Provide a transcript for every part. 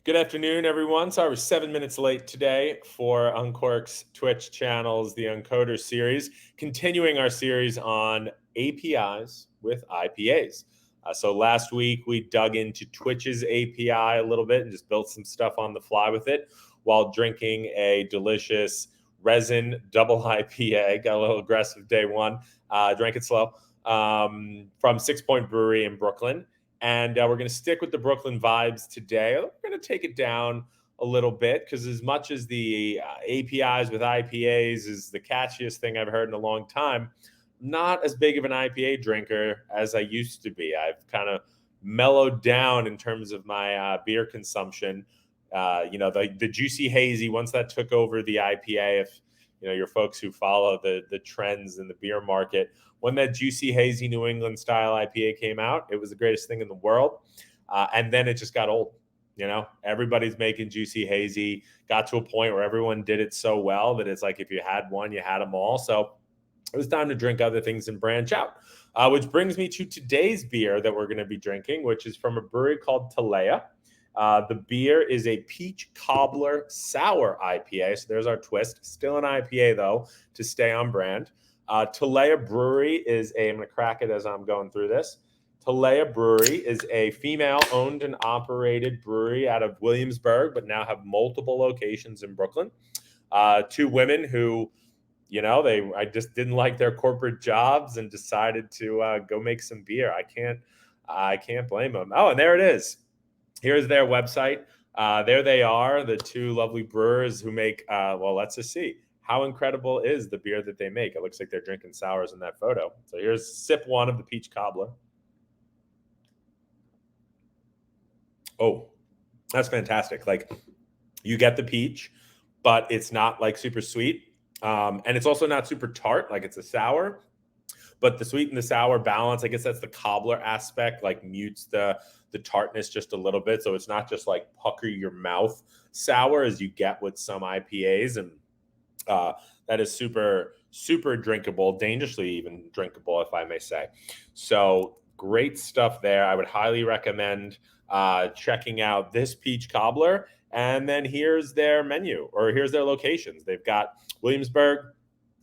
Good afternoon, everyone. Sorry, we're 7 minutes late today for Uncork's Twitch channel's The Uncoder series, continuing our series on APIs with IPAs. So last week we dug into Twitch's API a little bit and just built some stuff on the fly with it while drinking a delicious resin double IPA. Got a little aggressive day one. Drank it slow from 6 Point Brewery in Brooklyn. And we're going to stick with the Brooklyn vibes today. We're going to take it down a little bit because, as much as the APIs with IPAs is the catchiest thing I've heard in a long time, not as big of an IPA drinker as I used to be. I've kind of mellowed down in terms of my beer consumption. The juicy hazy, once that took over the IPA, if your folks who follow the trends in the beer market, when that juicy hazy New England style IPA came out, it was the greatest thing in the world. And then it just got old. Everybody's making juicy hazy. Got to a point where everyone did it so well that it's like if you had one, you had them all. So it was time to drink other things and branch out. Which brings me to today's beer that we're going to be drinking, which is from a brewery called Talea. The beer is a peach cobbler sour IPA. So there's our twist. Still an IPA, though, to stay on brand. Talea Brewery I'm going to crack it as I'm going through this. Talea Brewery is a female-owned and operated brewery out of Williamsburg, but now have multiple locations in Brooklyn. Two women who, I just didn't like their corporate jobs and decided to go make some beer. I can't blame them. Oh, and there it is. Here's their website. There they are, the two lovely brewers who make, let's just see. How incredible is the beer that they make? It looks like they're drinking sours in that photo. So here's sip one of the peach cobbler. Oh, that's fantastic. Like, you get the peach, but it's not like super sweet. And it's also not super tart. Like, it's a sour, but the sweet and the sour balance, I guess that's the cobbler aspect, like mutes the tartness just a little bit. So it's not just like pucker your mouth sour as you get with some IPAs. And that is super, super drinkable, dangerously even drinkable, if I may say. So great stuff there. I would highly recommend checking out this peach cobbler. And then here's their menu, or here's their locations. They've got Williamsburg,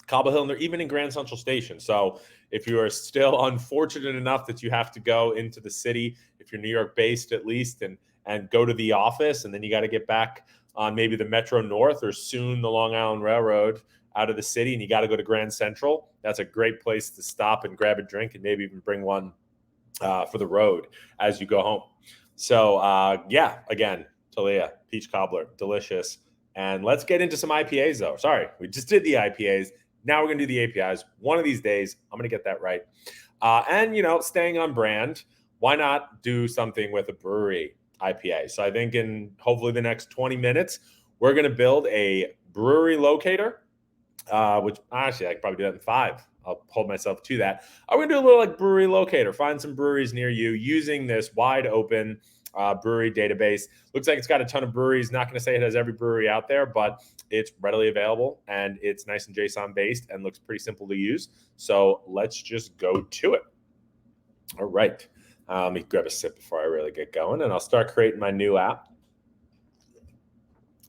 Cobble Hill, and they're even in Grand Central Station. So if you are still unfortunate enough that you have to go into the city, if you're New York based at least, and go to the office, and then you got to get back on maybe the Metro North or soon the Long Island Railroad out of the city, and you got to go to Grand Central, that's a great place to stop and grab a drink and maybe even bring one for the road as you go home. So again, Talea, peach cobbler, delicious. And let's get into some IPAs though. Sorry, we just did the IPAs. Now we're going to do the APIs. One of these days, I'm going to get that right. And staying on brand, why not do something with a brewery IPA? So I think in hopefully the next 20 minutes, we're going to build a brewery locator, which actually I could probably do that in 5. I'll hold myself to that. I'm going to do a little like brewery locator, find some breweries near you using this wide open brewery database. Looks like it's got a ton of breweries. Not going to say it has every brewery out there, but it's readily available and it's nice and JSON based and looks pretty simple to use. So let's just go to it. All right. Let me grab a sip before I really get going, and I'll start creating my new app.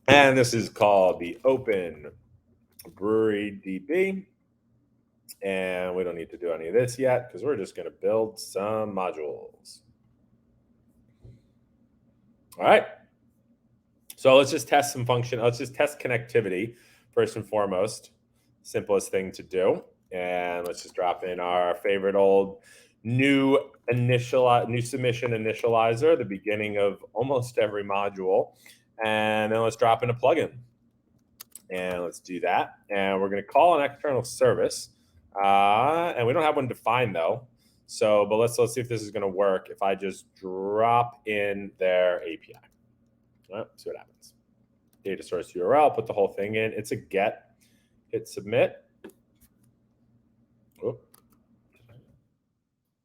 And this is called the Open Brewery DB. And we don't need to do any of this yet because we're just going to build some modules. All right. So let's just test some function. Let's just test connectivity first and foremost. Simplest thing to do. And let's just drop in our favorite old new submission initializer, the beginning of almost every module. And then let's drop in a plugin. And let's do that. And we're going to call an external service. And we don't have one defined though. So, but let's see if this is going to work if I just drop in their API. All right, see what happens. Data source URL, put the whole thing in. It's a get. Hit submit. Oh.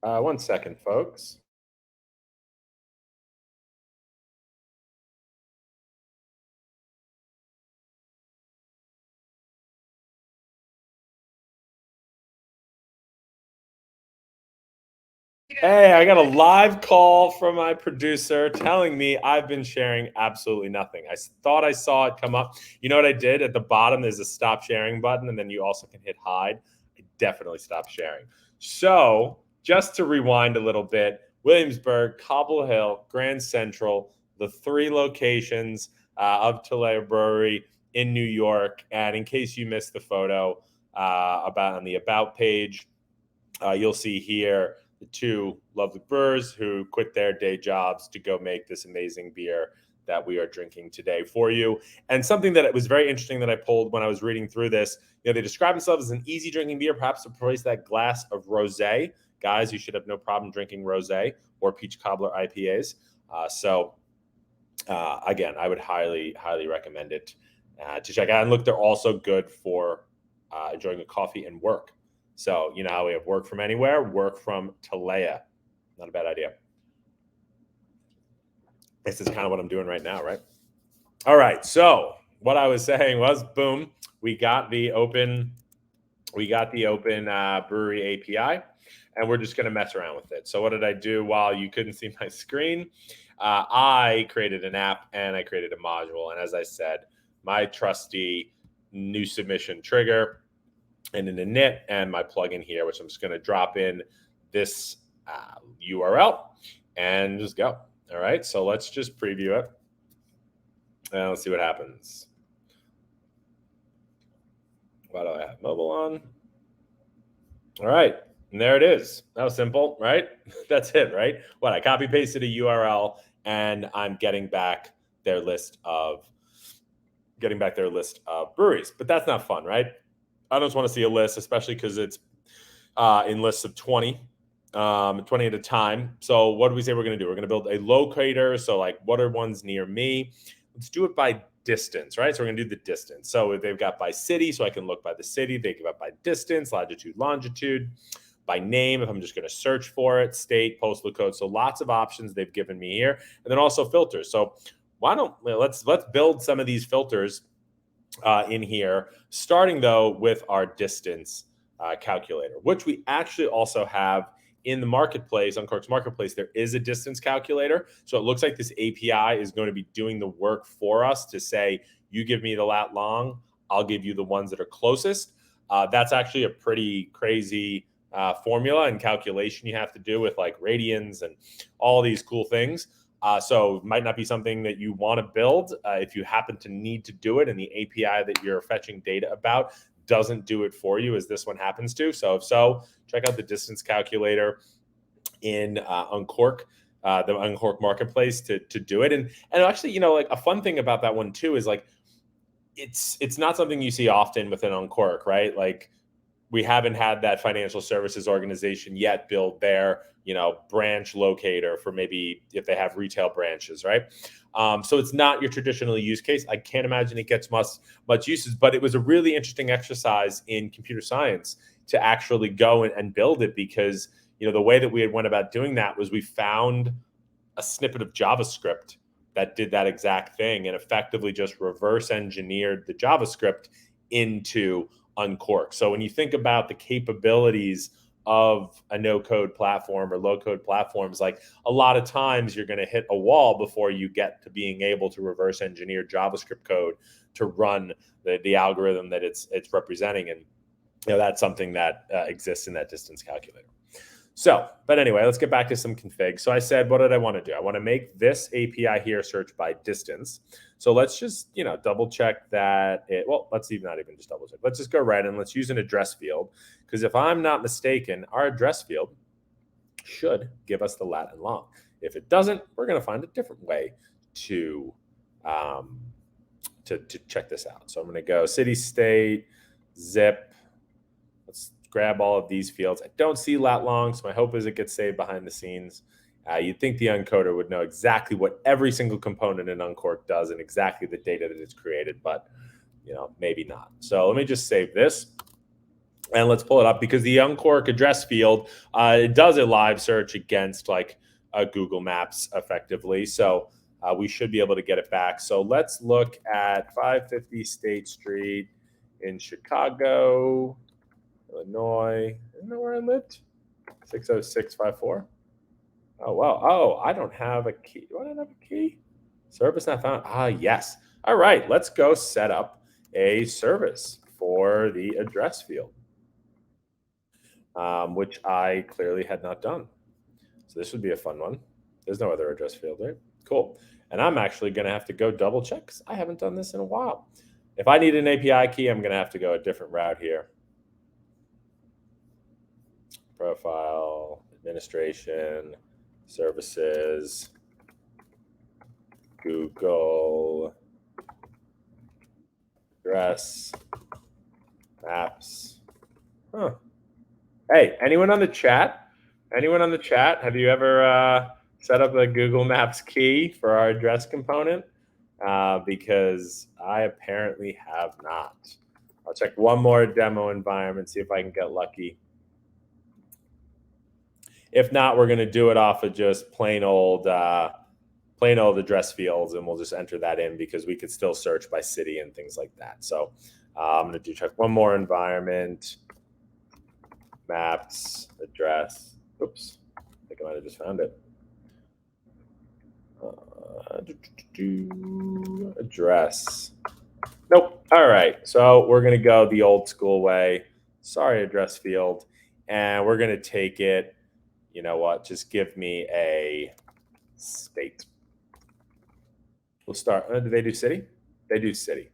1 second, folks. Hey, I got a live call from my producer telling me I've been sharing absolutely nothing. Thought I saw it come up. You know what I did? At the bottom, there's a stop sharing button, and then you also can hit hide. I definitely stopped sharing. So, just to rewind a little bit, Williamsburg, Cobble Hill, Grand Central, the three locations of Tulare Brewery in New York. And in case you missed the photo about on the About page, you'll see here the two lovely brewers who quit their day jobs to go make this amazing beer that we are drinking today for you. And something that was very interesting that I pulled when I was reading through this, they describe themselves as an easy drinking beer, perhaps to replace that glass of rosé. Guys, you should have no problem drinking rosé or peach cobbler IPAs. Again, I would highly recommend it to check out. And look, they're also good for enjoying a coffee and work. So, you know how we have work from anywhere, work from Tulare. Not a bad idea. This is kind of what I'm doing right now, right? All right. So, what I was saying was, boom, we got the open brewery API, and we're just going to mess around with it. So, what did I do while you couldn't see my screen? I created an app and I created a module. And as I said, my trusty new submission trigger and an init and my plugin here, which I'm just going to drop in this URL and just go. All right, so let's just preview it and let's see what happens. Why do I have mobile on? All right, and there it is. That was simple, right? That's it, right? What, I copy pasted a URL and I'm getting back their list of breweries, but that's not fun, right? I don't want to see a list, especially because it's in lists of 20 at a time. So what do we say we're going to do? We're going to build a locator. So like, what are ones near me? Let's do it by distance, right? So we're going to do the distance. So they've got by city, so I can look by the city. They give up by distance, latitude, longitude, by name, if I'm just going to search for it, state, postal code. So lots of options they've given me here. And then also filters. So let's build some of these filters in here, starting though with our distance calculator, which we actually also have in the marketplace, Uncork's marketplace. There is a distance calculator. So it looks like this API is going to be doing the work for us to say, you give me the lat long, I'll give you the ones that are closest. That's actually a pretty crazy formula and calculation you have to do with like radians and all these cool things. So it might not be something that you want to build if you happen to need to do it and the API that you're fetching data about doesn't do it for you, as this one happens to. So if so, check out the distance calculator in Uncork, the Uncork marketplace to do it. And actually, like a fun thing about that one too is like it's not something you see often within Uncork, right? Like we haven't had that financial services organization yet build their branch locator for maybe if they have retail branches, right? So it's not your traditional use case. I can't imagine it gets much uses, but it was a really interesting exercise in computer science to actually go and build it, because the way that we had went about doing that was we found a snippet of JavaScript that did that exact thing and effectively just reverse engineered the JavaScript into Uncork. So when you think about the capabilities of a no-code platform or low-code platforms, like a lot of times you're going to hit a wall before you get to being able to reverse engineer JavaScript code to run the algorithm that it's representing. And that's something that exists in that distance calculator. So, but anyway, let's get back to some config. So I said, what did I want to do? I want to make this API here search by distance. So let's just, double check that let's not even just double check. Let's just go right and let's use an address field. Because if I'm not mistaken, our address field should give us the lat and long. If it doesn't, we're going to find a different way to check this out. So I'm going to go city, state, zip. Let's grab all of these fields. I don't see lat long, so my hope is it gets saved behind the scenes. You'd think the Uncoder would know exactly what every single component in Uncork does and exactly the data that it's created, but maybe not. So let me just save this and let's pull it up, because the Uncork address field, it does a live search against like Google Maps effectively. So we should be able to get it back. So let's look at 550 State Street in Chicago, Illinois. Isn't that where I lived? 60654. Oh, wow. Oh, I don't have a key. Do I not have a key? Service not found. Ah, yes. All right. Let's go set up a service for the address field, which I clearly had not done. So this would be a fun one. There's no other address field, right? Cool. And I'm actually going to have to go double check because I haven't done this in a while. If I need an API key, I'm going to have to go a different route here. Profile, administration, services, Google, address, maps. Huh. Hey, anyone on the chat? Anyone on the chat? Have you ever set up a Google Maps key for our address component? Because I apparently have not. I'll check one more demo environment, see if I can get lucky. If not, we're going to do it off of just plain old address fields, and we'll just enter that in because we could still search by city and things like that. So I'm going to check one more environment. Maps, address. Oops, I think I might have just found it. Address. Nope. All right. So we're going to go the old school way. Sorry, address field. And we're going to take it, you know what, just give me a state. We'll start. Do they do city? They do city.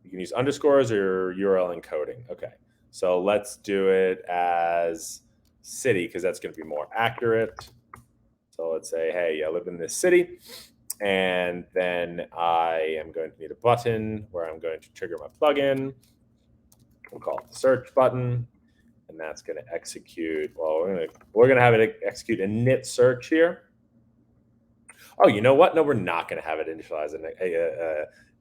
You can use underscores or URL encoding. Okay. So let's do it as city because that's going to be more accurate. So let's say, hey, I live in this city. And then I am going to need a button where I'm going to trigger my plugin. We'll call it the search button. And that's going to execute. Well, we're going to have it execute a init search here. Oh, you know what? No, we're not going to have it initialize and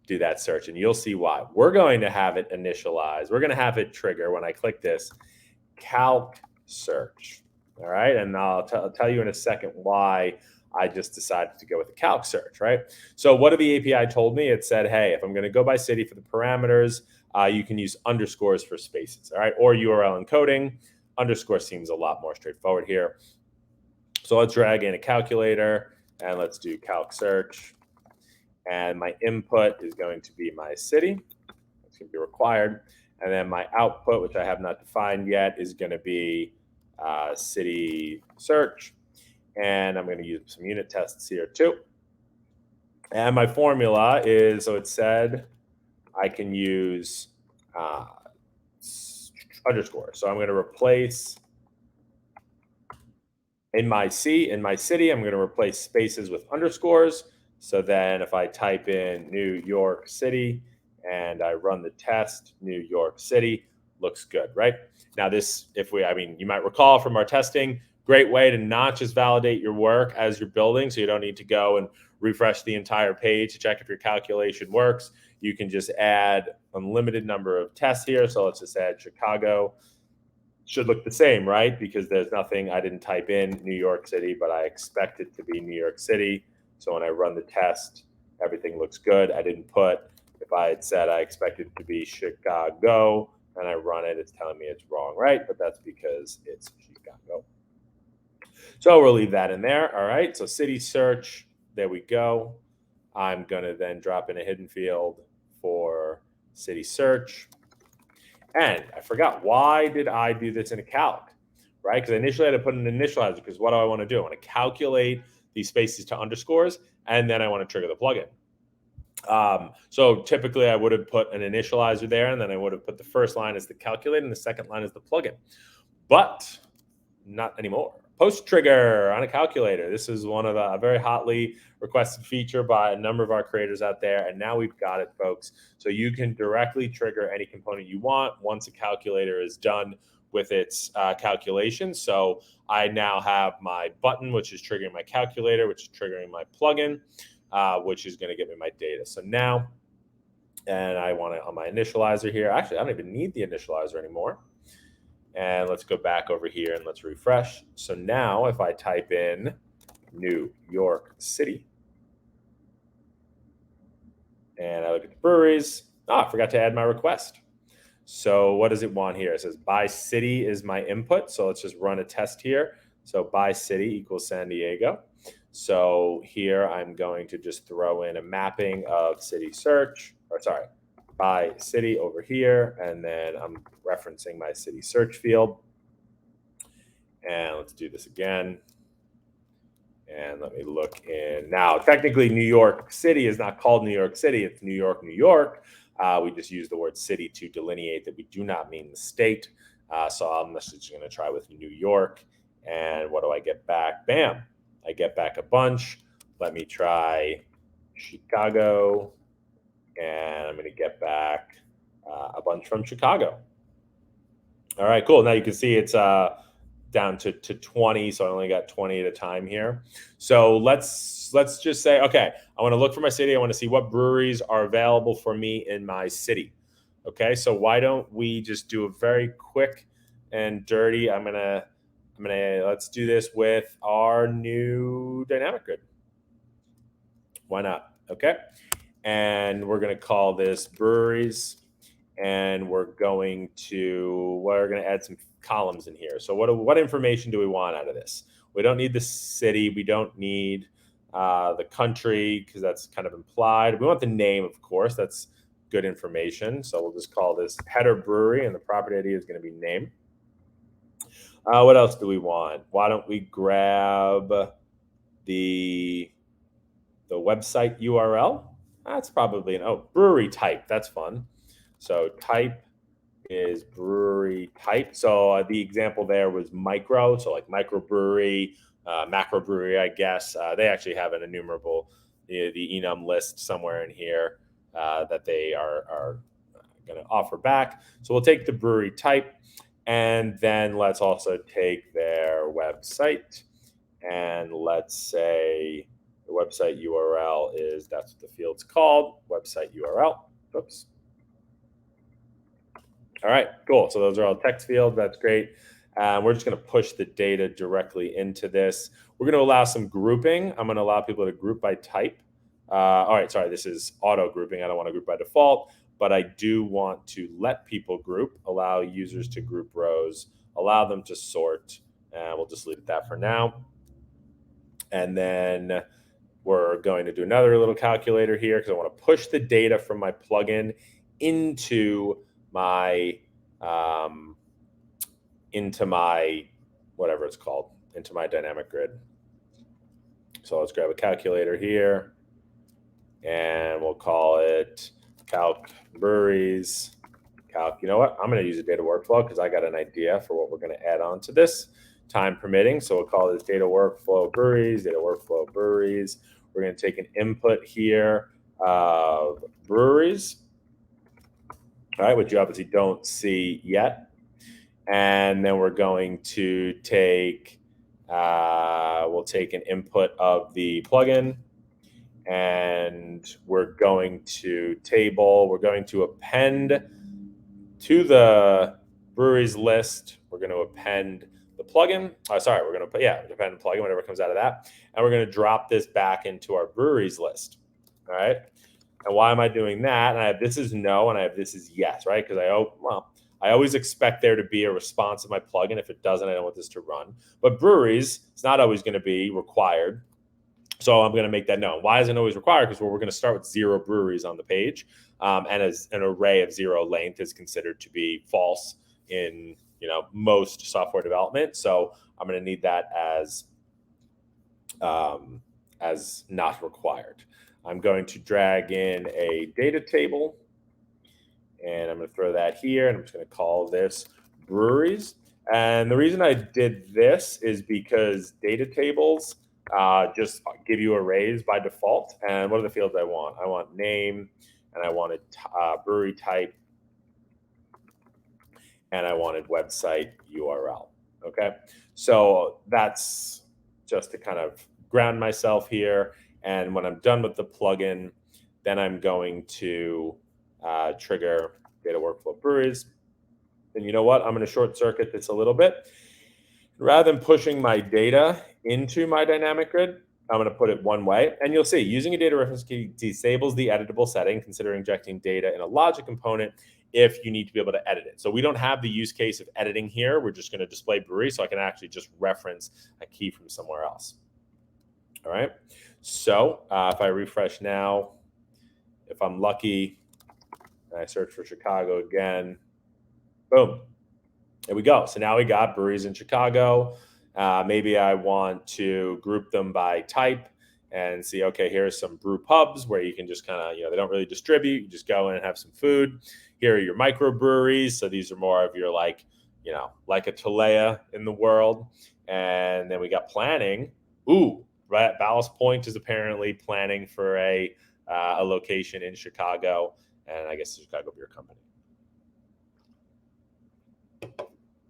do that search. And you'll see why. We're going to have it initialize. We're going to have it trigger when I click this calc search. All right. And I'll tell you in a second why I just decided to go with the calc search, right? So what did the API told me? It said, hey, if I'm going to go by city for the parameters, you can use underscores for spaces, all right? Or URL encoding. Underscore seems a lot more straightforward here. So let's drag in a calculator and let's do calc search. And my input is going to be my city. It's going to be required. And then my output, which I have not defined yet, is going to be city search. And I'm going to use some unit tests here too. And my formula is, so it said I can use underscore. So I'm going to replace in my city, I'm going to replace spaces with underscores. So then if I type in New York City and I run the test, New York City, looks good, right? Now this, you might recall from our testing, great way to not just validate your work as you're building, so you don't need to go and refresh the entire page to check if your calculation works. You can just add unlimited number of tests here. So let's just add Chicago. Should look the same, right? Because there's nothing, I didn't type in New York City, but I expect it to be New York City. So when I run the test, everything looks good. I didn't put, if I had said I expect it to be Chicago and I run it, it's telling me it's wrong, right? But that's because it's Chicago. So we'll leave that in there. All right. So city search, there we go. I'm going to then drop in a hidden field for city search. And I forgot, why did I do this in a calc, right? Because initially I had to put an initializer because what do I want to do? I want to calculate these spaces to underscores, and then I want to trigger the plugin. So typically I would have put an initializer there, and then I would have put the first line as the calculate and the second line as the plugin. But not anymore. Post trigger on a calculator. This is one of a very hotly requested feature by a number of our creators out there. And now we've got it, folks. So you can directly trigger any component you want once a calculator is done with its calculation. So I now have my button, which is triggering my calculator, which is triggering my plugin, which is going to give me my data. So now, and I want it on my initializer here. Actually, I don't even need the initializer anymore. And let's go back over here and let's refresh. So now if I type in New York City and I look at the breweries, I forgot to add my request. So what does it want here? It says by city is my input. So let's just run a test here. So by city equals San Diego. So here I'm going to just throw in a mapping of city search, or sorry, by city over here, and then I'm referencing my city search field. And let's do this again. And let me look in. Now, technically, New York City is not called New York City. It's New York, New York. We just use the word city to delineate that we do not mean the state. So I'm just going to try with New York. And what do I get back? Bam. I get back a bunch. Let me try Chicago. And I'm going to get back a bunch from Chicago. All right, cool. Now you can see it's down to 20, so I only got 20 at a time here. So let's just say, okay, I want to look for my city. I want to see what breweries are available for me in my city. Okay, so why don't we just do a very quick and dirty? Let's do this with our new dynamic grid. Why not? Okay, and we're gonna call this breweries, and we're going to add some columns in here. So what information do we want out of this? We don't need the city. We don't need the country because that's kind of implied. We want the name, of course. That's good information. So we'll just call this header brewery, and the property ID is going to be name. What else do we want? Why don't we grab the website URL? That's probably brewery type. That's fun. So type is brewery type. So the example there was micro, so like microbrewery, macro brewery, I guess. They actually have an enumerable, the enum list somewhere in here that they are going to offer back. So we'll take the brewery type, and then let's also take their website, and let's say the website URL is, that's what the field's called, website URL. Oops. All right, cool. So those are all text fields. That's great. We're just going to push the data directly into this. We're going to allow some grouping. I'm going to allow people to group by type. All right, sorry, this is auto grouping. I don't want to group by default, but I do want to let people group, allow users to group rows, allow them to sort, and we'll just leave it that for now. And then we're going to do another little calculator here because I want to push the data from my plugin into my whatever it's called, into my dynamic grid. So let's grab a calculator here, and we'll call it calc breweries. Calc. You know what? I'm going to use a data workflow because I got an idea for what we're going to add on to this, time permitting. So we'll call this data workflow breweries. Data workflow breweries. We're going to take an input here of breweries. All right, which you obviously don't see yet. And then we're going to take, we'll take an input of the plugin, and we're going to append to the breweries list. We're going to append the plugin. We're going to append the plugin, whatever comes out of that. And we're going to drop this back into our breweries list. All right. And why am I doing that? And I have this is no, and I have this is yes, right? Because I always expect there to be a response to my plugin. If it doesn't, I don't want this to run. But breweries, it's not always going to be required. So I'm going to make that known. Why isn't it always required? Because we're going to start with 0 breweries on the page. And as an array of 0 length is considered to be false in most software development. So I'm going to need that as not required. I'm going to drag in a data table, and I'm going to throw that here, and I'm just going to call this breweries. And the reason I did this is because data tables just give you arrays by default. And what are the fields I want? I want name, and I wanted brewery type, and I wanted website URL. Okay, so that's just to kind of ground myself here. And when I'm done with the plugin, then I'm going to trigger data workflow breweries. And you know what? I'm going to short circuit this a little bit. Rather than pushing my data into my dynamic grid, I'm going to put it one way, and you'll see using a data reference key disables the editable setting. Consider injecting data in a logic component if you need to be able to edit it. So we don't have the use case of editing here. We're just going to display brewery, so I can actually just reference a key from somewhere else. All right. So if I refresh now, if I'm lucky, and I search for Chicago again, boom, there we go. So now we got breweries in Chicago. Maybe I want to group them by type and see, okay, here's some brew pubs where you can just kind of, they don't really distribute. You just go in and have some food. Here are your microbreweries. So these are more of your like a Talea in the world. And then we got planning. Ooh, right. Ballast Point is apparently planning for a location in Chicago, and I guess the Chicago Beer Company.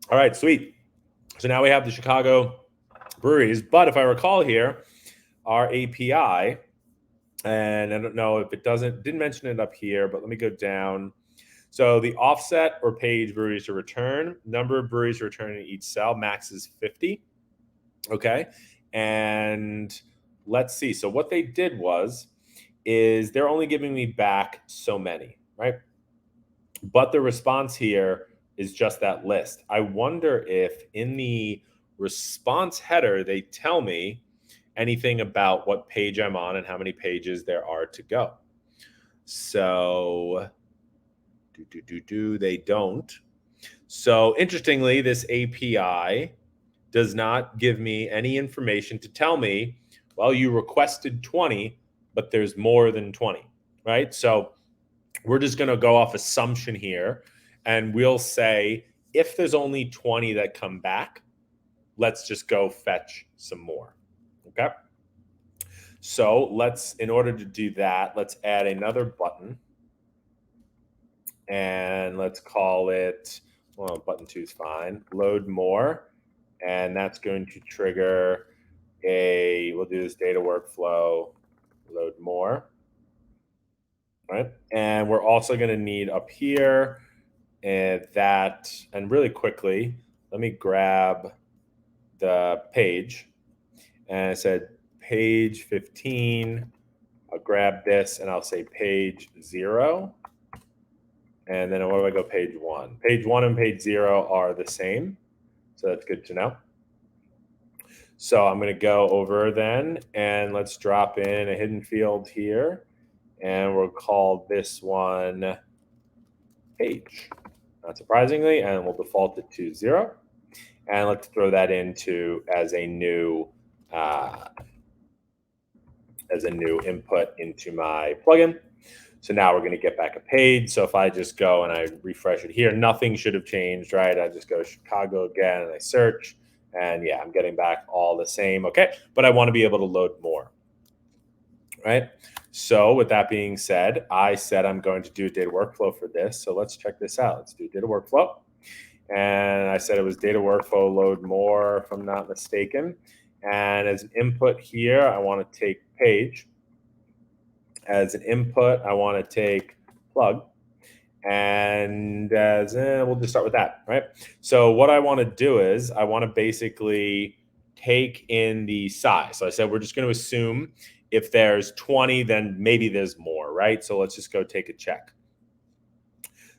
All right, sweet. So now we have the Chicago breweries, but if I recall here, our API, and I don't know if it didn't mention it up here, but let me go down. So the offset or page breweries to return, number of breweries to return in each cell, max is 50. Okay. And let's see. So what they did is they're only giving me back so many, right? But the response here is just that list. I wonder if in the response header, they tell me anything about what page I'm on and how many pages there are to go. So they don't. So interestingly, this API does not give me any information to tell me, well, you requested 20, but there's more than 20, right? So we're just going to go off assumption here, and we'll say, if there's only 20 that come back, let's just go fetch some more, okay? So in order to do that, let's add another button, and let's call it, well, button 2 is fine, load more, and that's going to trigger we'll do this data workflow, load more, right? And we're also going to need up here, and really quickly, let me grab the page, and I said page 15, I'll grab this and I'll say page 0. And then what do I go page 1? Page 1 and page 0 are the same. So that's good to know. So I'm going to go over then, and let's drop in a hidden field here, and we'll call this one page, not surprisingly, and we'll default it to 0. And let's throw that into as a new input into my plugin. So now we're going to get back a page. So if I just go and I refresh it here, nothing should have changed, right? I just go Chicago again and I search, and yeah, I'm getting back all the same. Okay, but I want to be able to load more, right? So with that being said, I said I'm going to do a data workflow for this. So let's check this out. Let's do data workflow. And I said it was data workflow load more, if I'm not mistaken. And as an input here, I want to take page. As an input, I want to take plug. And we'll just start with that, right? So what I want to do is I want to basically take in the size. So I said we're just going to assume if there's 20, then maybe there's more, right? So let's just go take a check.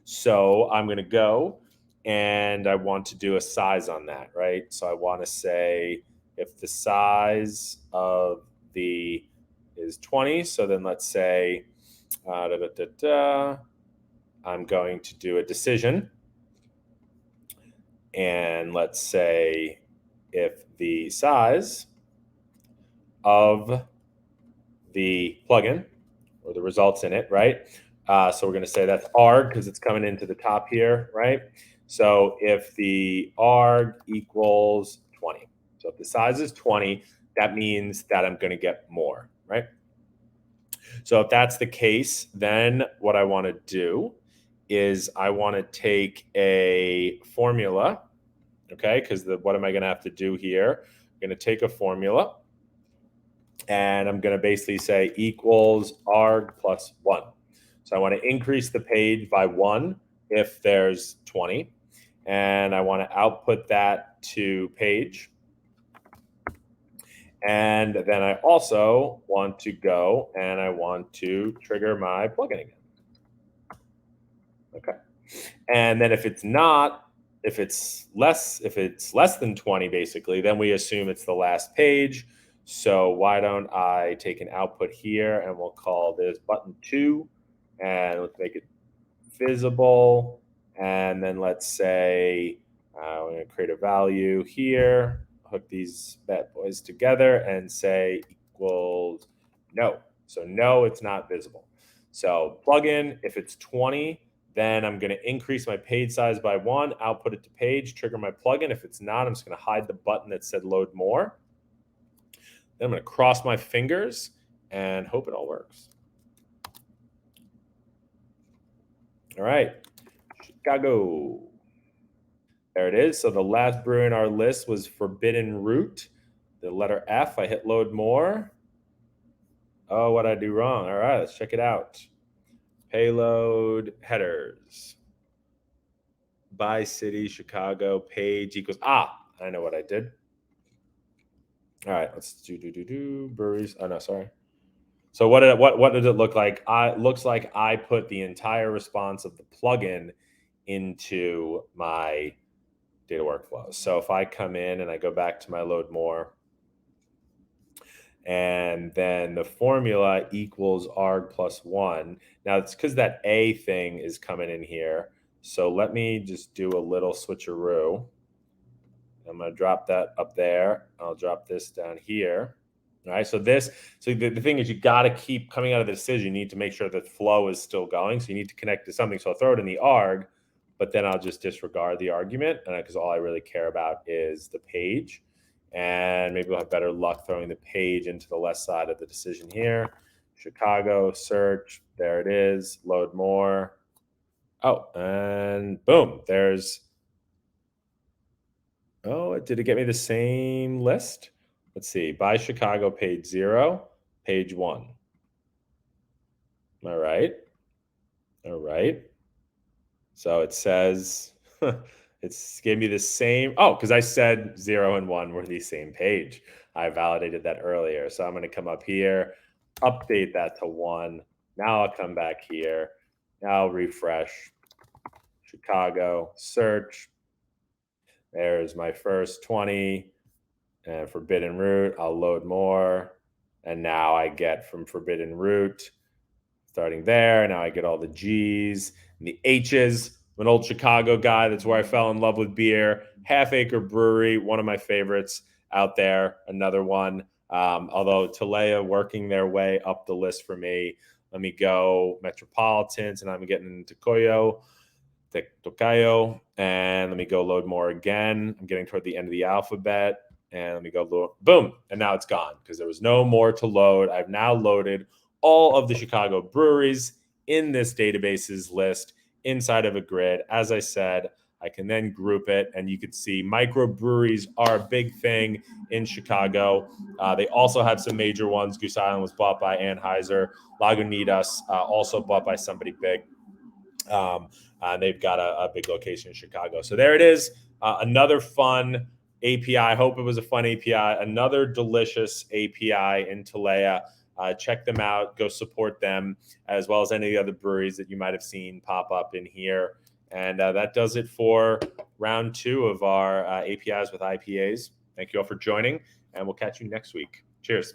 So I'm going to go, and I want to do a size on that, right? So I want to say if the size of is 20, so then let's say I'm going to do a decision, and let's say if the size of the plugin or the results in it, right? So we're going to say that's arg because it's coming into the top here, right? So if the arg equals 20, so if the size is 20, that means that I'm going to get more, right? So if that's the case, then what I want to do is I want to take a formula, okay? Because what am I going to have to do here? I'm going to take a formula, and I'm going to basically say equals arg plus 1. So I want to increase the page by 1 if there's 20, and I want to output that to page. And then I also want to go and I want to trigger my plugin again. Okay. And then if it's less than 20, basically, then we assume it's the last page. So why don't I take an output here and we'll call this button 2 and let's make it visible. And then let's say we're going to create a value here, hook these bad boys together and say equals no. So no, it's not visible. So plugin, if it's 20, then I'm going to increase my page size by 1, output it to page, trigger my plugin. If it's not, I'm just going to hide the button that said load more. Then I'm going to cross my fingers and hope it all works. All right, Chicago. There it is. So the last brew in our list was Forbidden Root. The letter F, I hit load more. Oh, what did I do wrong? All right, let's check it out. Payload headers. By city, Chicago, page equals, I know what I did. All right, let's do breweries. Oh no, sorry. So what did it look like? Looks like I put the entire response of the plugin into my data workflows. So if I come in and I go back to my load more, and then the formula equals arg plus 1. Now it's because that A thing is coming in here. So let me just do a little switcheroo. I'm going to drop that up there. I'll drop this down here. All right. So the thing is, you got to keep coming out of the decision. You need to make sure that flow is still going. So you need to connect to something. So I'll throw it in the arg, but then I'll just disregard the argument because all I really care about is the page. And maybe we'll have better luck throwing the page into the left side of the decision here. Chicago, search. There it is. Load more. Oh, and boom. Did it get me the same list? Let's see. By Chicago, page 0, page 1. All right. All right. So it says, it's gave me the same. Oh, because I said 0 and 1 were the same page. I validated that earlier. So I'm going to come up here, update that to 1. Now I'll come back here. Now I'll refresh. Chicago, search. There's my first 20. And Forbidden Root, I'll load more. And now I get from Forbidden Root, starting there. Now I get all the G's and the H's. I'm an old Chicago guy. That's where I fell in love with beer. Half Acre Brewery, one of my favorites out there. Another one. Although Talea working their way up the list for me. Let me go Metropolitans, and I'm getting into Tocayo, and let me go load more again. I'm getting toward the end of the alphabet, and let me go load, boom, and now it's gone because there was no more to load. I've now loaded all of the Chicago breweries in this databases list inside of a grid. As I said, I can then group it, and you can see microbreweries are a big thing in Chicago. They also have some major ones. Goose Island was bought by Anheuser. Lagunitas, also bought by somebody big. And they've got a big location in Chicago. So there it is. Another fun API. I hope it was a fun API. Another delicious API in Talea. Check them out. Go support them, as well as any of the other breweries that you might have seen pop up in here. And that does it for round 2 of our APIs with IPAs. Thank you all for joining, and we'll catch you next week. Cheers.